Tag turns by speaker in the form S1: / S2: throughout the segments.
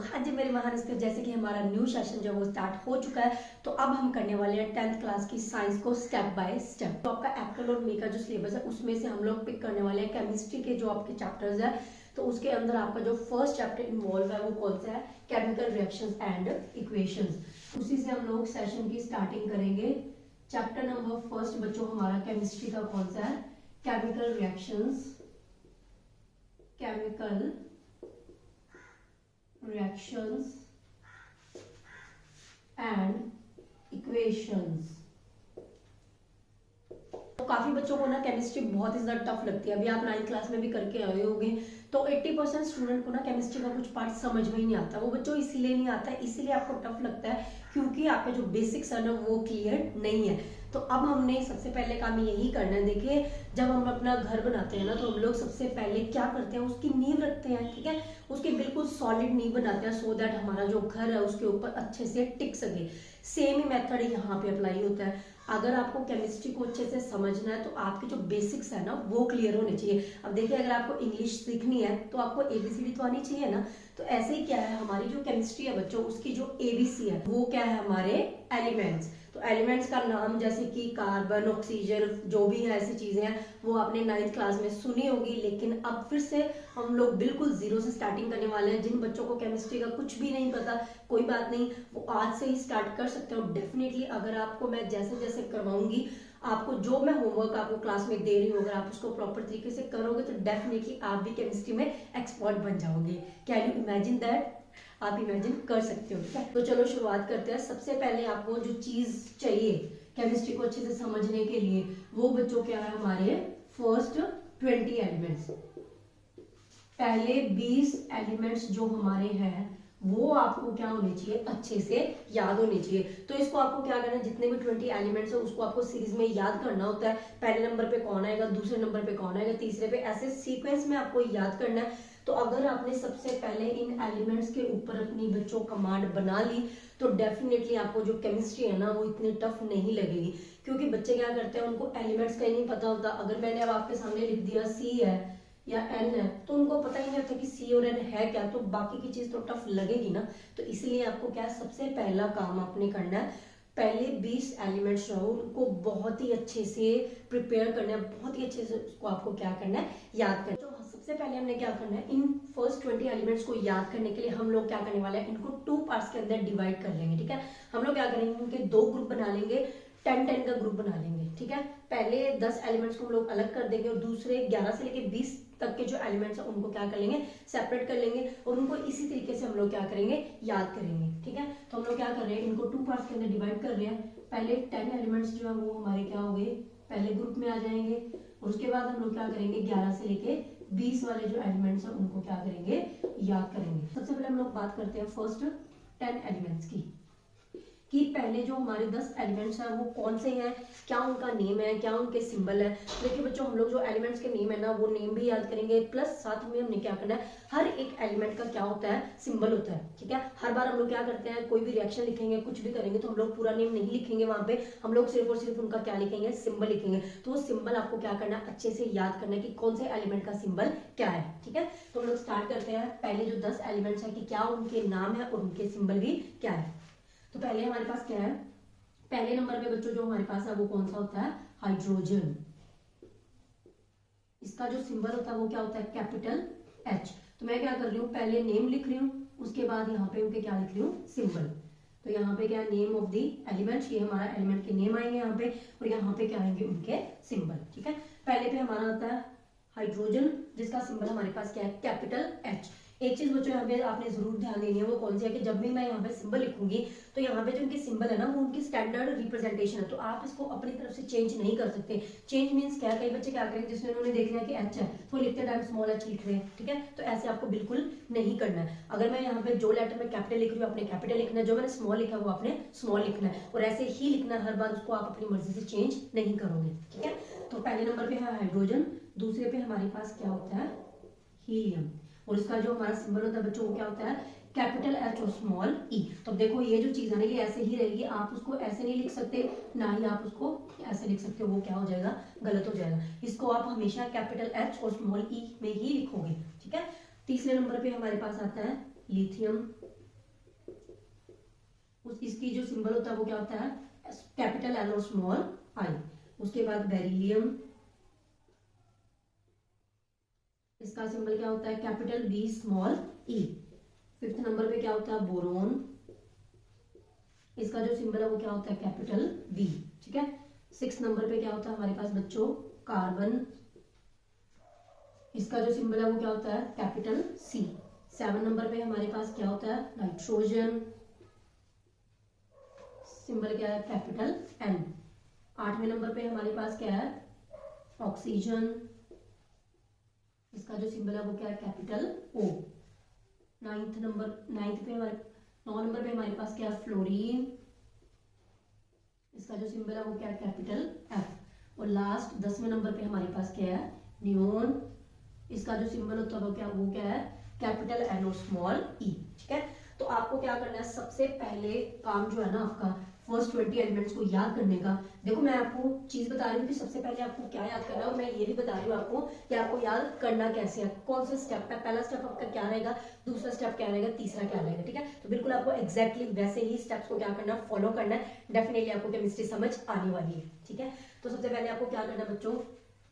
S1: हाँ जी मेरे महान स्टूडेंट, जैसे कि हमारा न्यू सेशन जो वो स्टार्ट हो चुका है, तो अब हम करने वाले हैं 10th क्लास की साइंस को स्टेप बाय स्टेप। तो आपका अप्रैल और मई का जो सिलेबस है उसमें से हम लोग पिक करने वाले हैं केमिस्ट्री के जो आपके चैप्टर्स है। तो उसके अंदर आपका जो फर्स्ट चैप्टर इन्वॉल्व है वो कौन सा है? Chemical reactions and equations. उसी से हम लोग सेशन की स्टार्टिंग करेंगे। चैप्टर नंबर फर्स्ट बच्चों हमारा केमिस्ट्री का कौन सा है? Chemical reactions, chemical reactions and equations। तो काफी बच्चों को ना केमिस्ट्री बहुत ही ज्यादा टफ लगती है। अभी आप 9th क्लास में भी करके आए होंगे, तो 80% स्टूडेंट को ना केमिस्ट्री का कुछ पार्ट समझ में ही नहीं आता। वो बच्चों इसीलिए नहीं आता है, इसीलिए आपको टफ लगता है क्योंकि आपके जो बेसिक्स है ना वो क्लियर नहीं है। तो अब हमने सबसे पहले काम यही करना है। देखिए, जब हम अपना घर बनाते हैं ना तो हम लोग सबसे पहले क्या करते हैं? उसकी नींव रखते हैं, ठीक है। उसकी बिल्कुल सॉलिड नींव बनाते हैं सो दैट हमारा जो घर है उसके ऊपर अच्छे से टिक सके। सेम ही मेथड यहाँ पे अप्लाई होता है। अगर आपको केमिस्ट्री को अच्छे से समझना है तो आपके जो बेसिक्स है ना वो क्लियर होने चाहिए। अब देखिए, अगर आपको इंग्लिश सीखनी है तो आपको एबीसीडी तो आनी चाहिए ना। तो ऐसे ही क्या है, हमारी जो केमिस्ट्री है बच्चों, उसकी जो एबीसी है वो क्या है? हमारे एलिमेंट्स। तो एलिमेंट्स का नाम जैसे कि कार्बन, ऑक्सीजन, जो भी है ऐसी चीजें हैं वो आपने 9th क्लास में सुनी होगी। लेकिन अब फिर से हम लोग बिल्कुल जीरो से स्टार्टिंग करने वाले हैं। जिन बच्चों को केमिस्ट्री का कुछ भी नहीं पता, कोई बात नहीं, वो आज से ही स्टार्ट कर सकते हो। डेफिनेटली अगर आपको मैं जैसे जैसे करवाऊंगी, आपको जो मैं होमवर्क आपको क्लास में दे रही हूँ, अगर आप उसको प्रॉपर तरीके से करोगे तो डेफिनेटली आप भी केमिस्ट्री में एक्सपर्ट बन जाओगे। Can you imagine that? आप इमेजिन कर सकते हो, ठीक है। तो चलो शुरुआत करते हैं। सबसे पहले आपको जो चीज चाहिए केमिस्ट्री को अच्छे से समझने के लिए, वो बच्चों क्या है? हमारे फर्स्ट 20 एलिमेंट्स। पहले 20 एलिमेंट्स जो हमारे हैं वो आपको क्या होने चाहिए? अच्छे से याद होने चाहिए। तो इसको आपको क्या करना है? जितने भी 20 एलिमेंट्स है उसको आपको सीरीज में याद करना होता है। पहले नंबर पे कौन आएगा, दूसरे नंबर पे कौन आएगा, तीसरे पे, ऐसे सीक्वेंस में आपको याद करना है। तो अगर आपने सबसे पहले इन एलिमेंट्स के ऊपर अपनी बच्चों कमांड बना ली तो डेफिनेटली आपको जो केमिस्ट्री है ना वो इतनी टफ नहीं लगेगी। क्योंकि बच्चे क्या करते हैं, उनको एलिमेंट्स का ही नहीं पता होता। अगर मैंने अब आपके सामने लिख दिया सी है या एन है तो उनको पता ही नहीं होता कि सी और एन है क्या, तो बाकी की चीज तो टफ लगेगी ना। तो इसलिए आपको क्या, सबसे पहला काम आपने करना है, पहले 20 एलिमेंट्स जो उनको बहुत ही अच्छे से प्रिपेयर करना है, बहुत ही अच्छे से उसको आपको क्या करना है? याद करना है। तो सबसे पहले हमने क्या करना है, इन फर्स्ट 20 एलिमेंट्स को याद करने के लिए हम लोग क्या करने वाले हैं, इनको 2 पार्ट्स के अंदर डिवाइड कर लेंगे, ठीक है। हम लोग क्या करेंगे, इनके 2 ग्रुप बना लेंगे, 10-10 का ग्रुप बना लेंगे, ठीक है। पहले 10 एलिमेंट्स को हम लोग अलग कर देंगे और दूसरे 11 से लेके 20 तक के जो एलिमेंट्स हैं उनको क्या कर लेंगे? सेपरेट कर लेंगे और उनको इसी तरीके से हम लोग क्या करेंगे? याद करेंगे, ठीक है। तो हम लोग क्या कर रहे हैं, इनको 2 पार्ट्स के अंदर डिवाइड कर रहे हैं। पहले 10 एलिमेंट्स जो है वो हमारे क्या हो गए? पहले ग्रुप में आ जाएंगे और उसके बाद हम लोग क्या करेंगे? 11 से लेके 20 वाले जो एलिमेंट्स हैं उनको क्या करेंगे? याद करेंगे। सबसे पहले हम लोग बात करते हैं फर्स्ट 10 एलिमेंट्स की, कि पहले जो हमारे 10 एलिमेंट्स हैं वो कौन से हैं, क्या उनका नेम है, क्या उनके सिंबल है। देखिए बच्चों, हम लोग जो एलिमेंट्स के नेम है ना वो नेम भी याद करेंगे, प्लस साथ में हमने क्या करना है, हर एक एलिमेंट का क्या होता है? सिंबल होता है, ठीक है। हर बार हम लोग क्या करते हैं, कोई भी रिएक्शन लिखेंगे, कुछ भी करेंगे तो हम लोग पूरा नेम नहीं लिखेंगे वहां पे, हम लोग सिर्फ और सिर्फ उनका क्या लिखेंगे? सिंबल लिखेंगे। तो वो सिंबल आपको क्या करना है? अच्छे से याद करना है कि कौन से एलिमेंट का सिंबल क्या है, ठीक है। तो हम लोग स्टार्ट करते हैं। पहले जो 10 एलिमेंट्स है कि क्या उनके नाम है और उनके सिंबल भी क्या है। तो पहले हमारे पास क्या है, पहले नंबर पे बच्चों जो हमारे पास है वो कौन सा होता है? हाइड्रोजन। इसका जो सिंबल होता है वो क्या होता है? Capital H. तो मैं क्या कर रही हूँ, पहले नेम लिख रही हूँ, उसके बाद यहाँ पे उनके क्या लिख रही हूँ? सिंबल। तो यहाँ पे क्या, नेम ऑफ द एलिमेंट, ये हमारा एलिमेंट के नेम आएंगे यहाँ पे, और यहाँ पे क्या आएंगे? उनके सिंबल, ठीक है। पहले पे हमारा होता है हाइड्रोजन, जिसका सिंबल हमारे पास क्या है? Capital H. एक चीज बच्चों यहाँ पे आपने जरूर ध्यान देनी है, वो कौन सी है कि जब भी मैं यहाँ पे सिंबल लिखूंगी तो यहाँ पे जो उनके सिंबल है ना वो उनकी स्टैंडर्ड रिप्रेजेंटेशन है, तो आप इसको अपनी तरफ से चेंज नहीं कर सकते। चेंज मींस क्या, कई बच्चे क्या करेंगे, जिसमें उन्होंने देख लिया कि एच है तो लिखते टाइम स्मॉल एच लिख रहे हैं, ठीक है। तो ऐसे आपको बिल्कुल नहीं करना है। अगर मैं यहाँ पे जो लेटर में कैपिटल लिख रही हूँ आपने कैपिटल लिखना है, जो मैंने स्मॉल लिखा है वो आपने स्मॉल लिखना है, और ऐसे ही लिखना है हर बार, उसको आप अपनी मर्जी से चेंज नहीं करोगे, ठीक है। तो पहले नंबर पे है हाइड्रोजन, दूसरे पे हमारे पास क्या होता है? हीलियम, और इसका जो हमारा सिंबल होता है बच्चों वो क्या होता है? कैपिटल एच और स्मॉल ई। तो देखो ये जो चीज है ना ये ऐसे ही रहेगी, आप उसको ऐसे नहीं लिख सकते, ना ही आप उसको ऐसे लिख सकते हो, वो क्या हो जाएगा? गलत हो जाएगा। इसको आप हमेशा कैपिटल एच और स्मॉल ई में ही लिखोगे, ठीक है। तीसरे नंबर पे हमारे पास आता है लिथियम, उस इसकी जो सिंबल होता है वो क्या होता है, कैपिटल एल और स्मॉल आई। उसके बाद बेरिलियम, इसका सिंबल क्या होता है, कैपिटल बी स्मॉल ई। फिफ्थ नंबर पे क्या होता है, बोरोन, इसका जो सिंबल है वो क्या होता है, कैपिटल बी। ठीक है। सिक्स नंबर पे क्या होता है हमारे पास बच्चों, कार्बन, इसका जो सिंबल है वो क्या होता है, कैपिटल सी। सेवन नंबर पे हमारे पास क्या होता है, नाइट्रोजन, सिंबल क्या है, कैपिटल एन। आठवें नंबर पे हमारे पास क्या है, ऑक्सीजन, इसका जो सिंबल है वो क्या है, कैपिटल ओ। नाइन्थ पे हमारे 9 नंबर पे हमारे पास क्या है, फ्लोरीन, इसका जो सिंबल है वो क्या है, कैपिटल एफ। और लास्ट 10वें नंबर पे हमारे पास क्या है, नियोन, इसका जो सिंबल होता है वो क्या है, कैपिटल एन और स्मॉल ई। ठीक है। तो आपको क्या करना है, सबसे पहले काम जो है ना आपका, फर्स्ट 20 एलिमेंट्स को याद करने का। देखो मैं आपको चीज बता रही हूँ कि सबसे पहले आपको क्या याद करना है, और मैं ये भी बता रही हूँ आपको कि आपको याद करना कैसे है, कौन सा स्टेप है। पहला स्टेप आपका क्या रहेगा, दूसरा स्टेप क्या रहेगा, तीसरा क्या रहेगा। ठीक है। तो बिल्कुल आपको एग्जैक्टली वैसे ही स्टेप्स को क्या करना है, फॉलो करना है। डेफिनेटली आपको केमिस्ट्री समझ आने वाली है। ठीक है। तो सबसे पहले आपको क्या करना है बच्चों,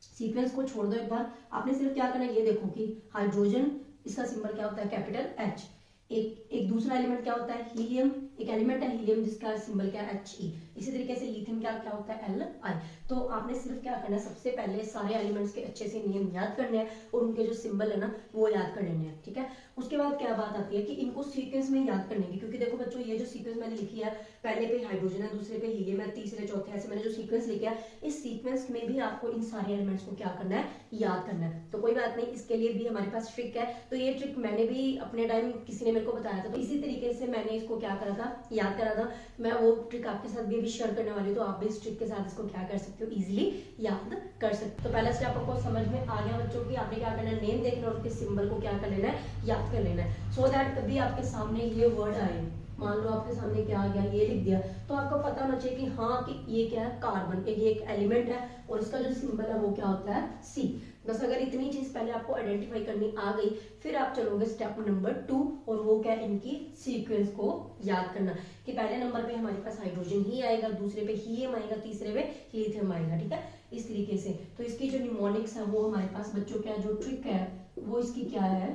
S1: सीक्वेंस को छोड़ दो एक बार। आपने सिर्फ क्या करना है, ये देखो कि हाइड्रोजन, इसका सिंबल क्या होता है, कैपिटल एच। एक दूसरा एलिमेंट क्या होता है, हीलियम, एक एलिमेंट है हीलियम जिसका सिंबल क्या है, एच ई। इसी तरीके से लिथियम क्या होता है, एल आई। तो आपने सिर्फ क्या करना है, सबसे पहले सारे एलिमेंट्स के अच्छे से नेम याद करने हैं और उनके जो सिंबल है ना वो याद कर लेने हैं। ठीक है। उसके बाद क्या बात आती है कि इनको सीक्वेंस में याद करने की, क्योंकि देखो बच्चों ये जो सीक्वेंस मैंने लिखी है, पहले पे हाइड्रोजन है, दूसरे पे हीलियम है, तीसरे चौथे, ऐसे मैंने जो सीक्वेंस लिखा है, इस सीक्वेंस में भी आपको इन सारे एलिमेंट्स को क्या करना है, याद करना है। तो कोई बात नहीं, इसके लिए भी हमारे पास ट्रिक है। तो ये ट्रिक मैंने भी अपने टाइम किसी ने मेरे को बताया था, तो इसी तरीके से मैंने इसको क्या करा था, याद करा था। मैं वो ट्रिक आपके साथ भी शेयर करने वाली हूँ, तो आप भी इस ट्रिक के साथ इसको क्या कर सकते हो, इजीली याद कर सकते हो। तो पहला स्टेप आपको समझ में आ गया बच्चों की, आपने क्या करना है, नेम देखना और उसके सिंबल को क्या कर लेना है, याद कर लेना है। सो दैट कभी आपके सामने ये वर्ड आए, मान लो आपके सामने क्या आ गया, ये लिख दिया, तो आपको पता होना चाहिए कि हाँ कि ये क्या है, कार्बन, ये एक एलिमेंट है और इसका जो सिंबल है वो क्या होता है, सी। बस अगर इतनी चीज पहले आपको आइडेंटिफाई करनी आ गई, फिर आप चलोगे स्टेप नंबर 2, और वो क्या है, इनकी सीक्वेंस को याद करना। कि पहले नंबर पे हमारे पास हाइड्रोजन ही आएगा, दूसरे पे हीलियम आएगा, तीसरे पे लिथियम आएगा। ठीक है। इस तरीके से तो इसकी जो निमोनिक्स है वो हमारे पास बच्चों क्या, जो ट्रिक है वो इसकी क्या है,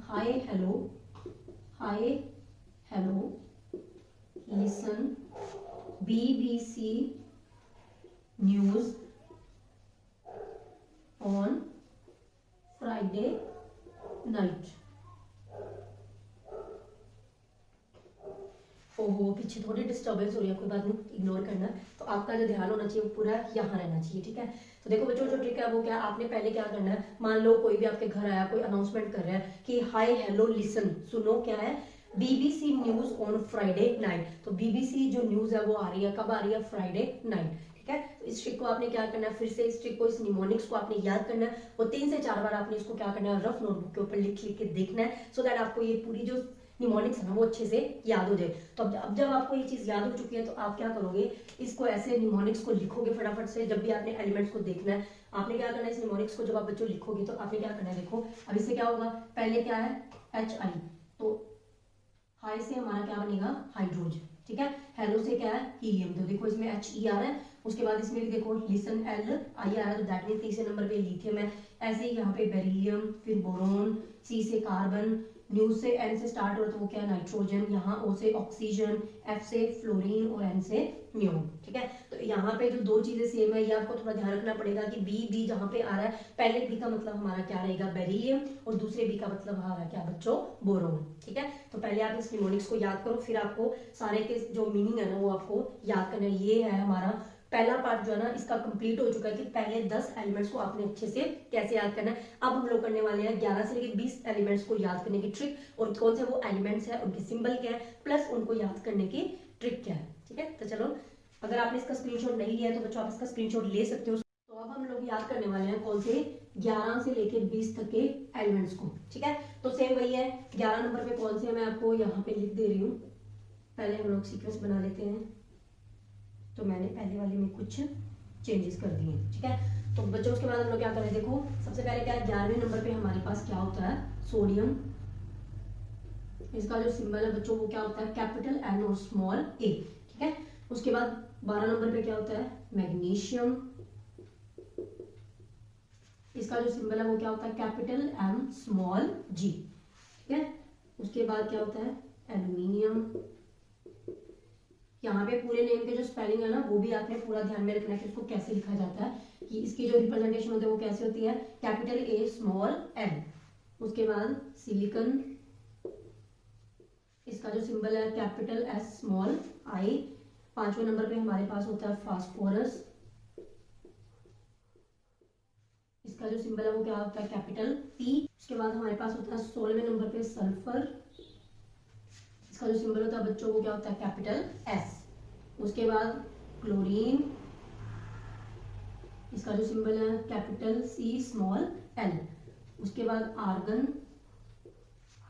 S1: hi hello, hi hello, listen, BBC news on Friday night. ओहो पीछे थोड़ी डिस्टर्बेंस हो रही है, कोई बात नहीं, इग्नोर करना। तो आपका जो ध्यान होना चाहिए वो पूरा यहाँ रहना चाहिए। ठीक है। तो देखो बच्चों जो ट्रिक है वो क्या, आपने पहले क्या करना है, मान लो कोई भी आपके घर आया, कोई अनाउंसमेंट कर रहा है कि हाय हेलो लिसन, सुनो क्या है, BBC news on Friday night. तो BBC जो न्यूज है वो आ रही है, कब आ रही है, फ्राइडे नाइट। ठीक है। तो इस ट्रिक को आपने क्या करना है, फिर से इस ट्रिक को, इस निमोनिक्स को आपने याद करना है, और 3 से 4 बार आपने इसको क्या करना है, रफ नोटबुक के ऊपर लिख लिख के देखना है, सो दैट आपको ये पूरी जो निमोनिक्स है ना वो अच्छे से याद हो जाए। तो अब जब आपको ये चीज याद हो चुकी है, तो आप क्या करोगे, इसको ऐसे निमोनिक्स को लिखोगे फटाफट से। जब भी आपने एलिमेंट्स को देखना है, आपने क्या करना है, इस निमोनिक्स को जब आप बच्चों लिखोगे तो आपने क्या करना है, देखो अब इससे क्या होगा, पहले क्या है, HI, तो हाई से हमारा क्या बनेगा, हाइड्रोजन। ठीक है। हेलो से क्या है, हीलियम, तो देखो इसमें HE आ रहा है। उसके बाद इसमें भी देखो लिसन L आई आ रहा है, तो दैट मीन तीसरे नंबर पे लिथियम है। ऐसे ही यहाँ पे बेरिलियम, फिर बोरोन, C से कार्बन, न्यूज से N से स्टार्ट हो रहा है तो वो क्या है, नाइट्रोजन, यहाँ O से ऑक्सीजन, F से फ्लोरीन और N से नियोन। ठीक है। तो यहाँ पे जो 2 चीजें सेम है, ये आपको थोड़ा ध्यान रखना पड़ेगा कि B जहाँ पे आ रहा है, पहले B का मतलब हमारा क्या रहेगा, बेरिलियम, और दूसरे B का मतलब हमारा क्या बच्चों, बोरोन। ठीक है। तो पहले आप इस निमोनिक्स को याद करो, फिर आपको सारे के जो मीनिंग है ना वो आपको याद करना है। ये है हमारा पहला पार्ट जो है ना, इसका कंप्लीट हो चुका है कि पहले 10 एलिमेंट्स को आपने अच्छे से कैसे याद करना है। अब हम लोग करने वाले हैं 11 से लेकर 20 एलिमेंट्स को याद करने की ट्रिक, और कौन से वो एलिमेंट्स है, उनके सिंबल क्या है, प्लस उनको याद करने की ट्रिक क्या है। ठीक है। तो चलो, अगर आपने इसका स्क्रीनशॉट नहीं लिया है तो बच्चों आप इसका स्क्रीनशॉट ले सकते हो। तो अब हम लोग याद करने वाले हैं कौन से, 11 से लेकर 20 तक के एलिमेंट्स को। ठीक है। तो सेम वही है, 11 नंबर पे कौन से मैं आपको यहाँ पे लिख दे रही हूँ। पहले हम लोग सीक्वेंस बना लेते हैं, तो मैंने पहले वाले में कुछ चेंजेस कर दिए। ठीक है। तो बच्चों उसके बाद हम लोग क्या करें, देखो सबसे पहले क्या है, 11वें नंबर पे हमारे पास क्या होता है, सोडियम, इसका जो सिंबल है बच्चों वो क्या होता है, कैपिटल एन और स्मॉल ए। ठीक है, उसके बाद 12 नंबर पे क्या होता है, मैग्नीशियम। इसका जो सिंबल है वो क्या होता है, कैपिटल एम स्मॉल जी। ठीक है, उसके बाद क्या होता है, एल्यूमिनियम। यहाँ पे पूरे नेम के जो स्पेलिंग है ना वो भी आपने पूरा ध्यान में रखना है कि उसको कैसे लिखा जाता है, कि इसकी जो रिप्रेजेंटेशन होती है वो कैसे होती है, कैपिटल ए स्मॉल एल। उसके बाद सिलिकन। इसका जो सिंबल है कैपिटल एस स्मॉल आई। 5वें नंबर पे हमारे पास होता है फास्फोरस। इसका जो सिंबल है वो क्या होता है, कैपिटल पी। उसके बाद हमारे पास होता है 16वें नंबर पे सल्फर। इसका जो सिंबल होता है बच्चों वो क्या होता है, कैपिटल एस। उसके बाद क्लोरीन। इसका जो सिंबल है कैपिटल सी स्मॉल एल। उसके बाद आर्गन।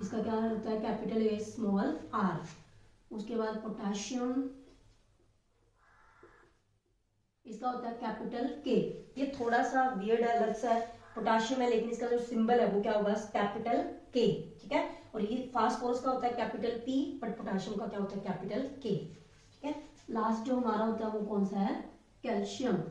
S1: इसका क्या होता है, कैपिटल ए स्मॉल आर। उसके बाद पोटेशियम। इसका होता है कैपिटल के। ये थोड़ा सा वियर्ड है, अलग सा है, पोटेशियम है लेकिन इसका जो सिंबल है वो क्या होगा, कैपिटल के। ठीक है, और ये फास्फोरस का होता है कैपिटल पी, बट पोटेशियम का क्या होता है, कैपिटल के। ठीक है, लास्ट जो हमारा होता है वो कौन सा है, कैल्शियम।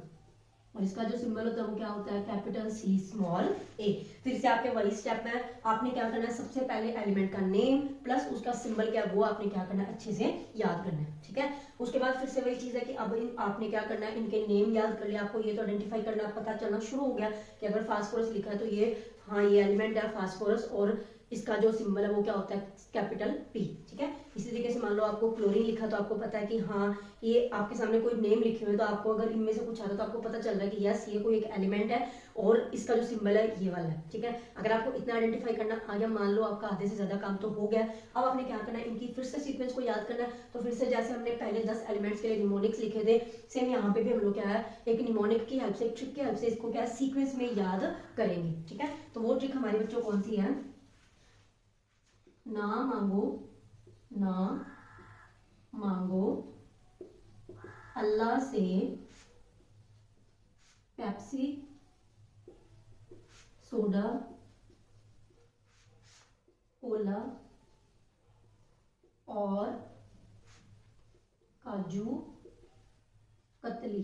S1: और इसका जो सिंबल होता है वो क्या होता है, कैपिटल सी स्मॉल ए। फिर से आपके वही स्टेप में आपने क्या करना है, सबसे पहले एलिमेंट का नेम प्लस उसका सिंबल क्या है वो आपने क्या करना है, अच्छे से याद करना है। ठीक है, उसके बाद फिर से वही चीज है कि अब आपने क्या करना है, इनके नेम याद कर लिया, आपको ये तो आइडेंटिफाई करना पता चलना शुरू हो गया कि अगर फास्फोरस लिखा है तो ये हाँ ये एलिमेंट है फास्फोरस, और इसका जो सिंबल है वो क्या होता है, कैपिटल पी। ठीक है, इसी तरीके से मान लो आपको क्लोरीन लिखा तो आपको पता है कि हाँ ये आपके सामने कोई नेम लिखे हुए तो आपको अगर इनमें से कुछ आता है तो आपको पता चल रहा है कि यस ये कोई एक एलिमेंट है और इसका जो सिंबल है ये वाला है। ठीक है, अगर आपको इतना आइडेंटिफाई करना आ गया, मान लो आपका आधे से ज्यादा काम तो हो गया। अब आपने क्या करना है, इनकी फिर से सीक्वेंस को याद करना है। तो फिर से जैसे हमने पहले 10 एलिमेंट्स के लिए निमोनिक्स लिखे थे, सेम यहाँ पे भी हम लोग क्या है, एक निमोनिक की हेल्प से, एक ट्रिक की हेल्प से इसको क्या है, सीक्वेंस में याद करेंगे। ठीक है, तो वो ट्रिक हमारे बच्चों कौन सी है, ना मांगो, ना मांगो अल्लाह से पेप्सी सोडा कोला और काजू कतली।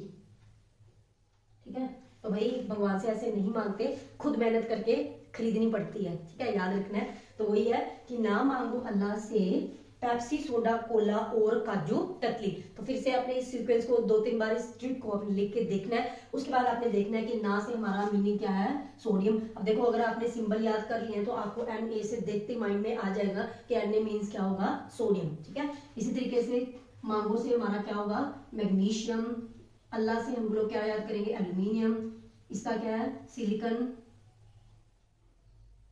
S1: ठीक है, तो भाई भगवान से ऐसे नहीं मांगते, खुद मेहनत करके खरीदनी पड़ती है। ठीक है, याद रखना है। तो वही है कि ना मांगो अल्लाह से पेप्सी सोडा कोला और काजू कतली। तो फिर से अपने इस सीक्वेंस को 2-3 बार इस ट्रिक को आपने लिख के देखना है। उसके बाद आपने देखना है कि ना से हमारा मीनिंग क्या है, सोडियम। अब देखो अगर आपने सिंबल याद कर लिए हैं तो आपको Na से देखते माइंड में आ जाएगा कि Na मीन्स क्या होगा, सोडियम। ठीक है, इसी तरीके से मांगो से हमारा क्या होगा, मैग्नीशियम। अल्लाह से हम लोग क्या याद करेंगे, एल्यूमिनियम। इसका क्या है, सिलिकन।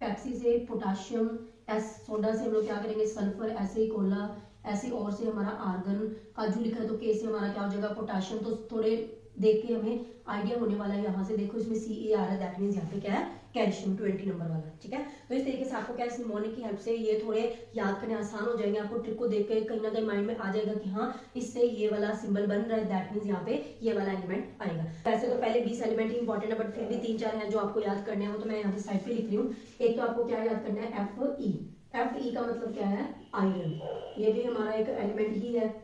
S1: पेप्सी से पोटाशियम, एस सोडा से हम लोग क्या करेंगे, सल्फर। ऐसे ही कोला, ऐसे और से हमारा आर्गन। काजू लिखा है तो के से हमारा क्या हो जाएगा, पोटाशियम। तो थोड़े देख के हमें आइडिया होने वाला है, यहाँ से देखो इसमें सी आ रहा है, दैट मीन्स यहाँ पे क्या है, कैल्शियम 20 नंबर वाला। ठीक है, तो इस तरीके से आपको क्या है, निमोनिक की हेल्प से ये थोड़े याद करने आसान हो जाएंगे। आपको ट्रिक को देख के कहीं ना कहीं माइंड में आ जाएगा कि हाँ इससे ये वाला सिंबल बन रहा है, दैट मीन्स यहाँ पे ये वाला एलिमेंट आएगा। वैसे तो पहले 20 एलिमेंट ही इंपॉर्टेंट है, बट फिर भी 3-4 हैं जो आपको याद करने हैं, वो तो मैं यहाँ पे साइड पे लिख रही हूँ। एक तो आपको क्या याद करना है, Fe का मतलब क्या है, आयरन। ये भी हमारा एक एलिमेंट ही है।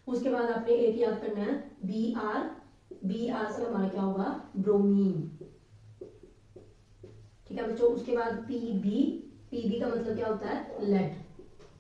S1: उसके बाद आपने एक याद करना है Br से हमारा क्या होगा, ब्रोमीन। ठीक है बच्चों, उसके बाद Pb का मतलब क्या होता है, लेड।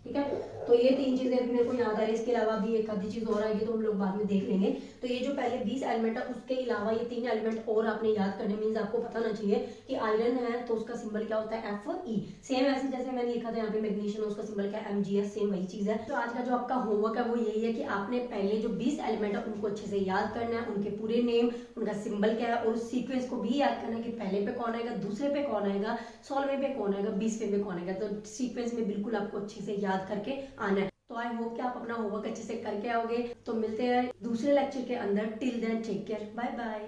S1: ठीक है, तो ये 3 चीजें अभी मेरे को याद आ रही है। इसके अलावा भी एक आधी चीज और आएगी तो हम लोग बाद में देख लेंगे। तो ये जो पहले 20 एलिमेंट है उसके अलावा ये 3 एलिमेंट और आपने याद करने, मींस आपको पता होना चाहिए कि आयरन है तो उसका सिंबल क्या होता है, Fe। सेम ऐसे जैसे मैंने लिखा था यहाँ पे मैग्नीशियम, उसका सिंबल क्या है, Mgs। सेम वही चीज है। तो आज का जो आपका होमवर्क है वो यही है कि आपने पहले जो 20 एलिमेंट है उनको अच्छे से याद करना है, उनके पूरे नेम, उनका सिंबल क्या है, और उस सीक्वेंस को भी याद करना है कि पहले पे कौन आएगा, दूसरे पे कौन आएगा, 16वें पे कौन आएगा, 20वें पे कौन आएगा। तो सीक्वेंस में बिल्कुल आपको अच्छे से याद करके आना है। तो आई होप कि आप अपना होमवर्क अच्छे से करके आओगे। तो मिलते हैं दूसरे लेक्चर के अंदर। Till then take care, bye bye.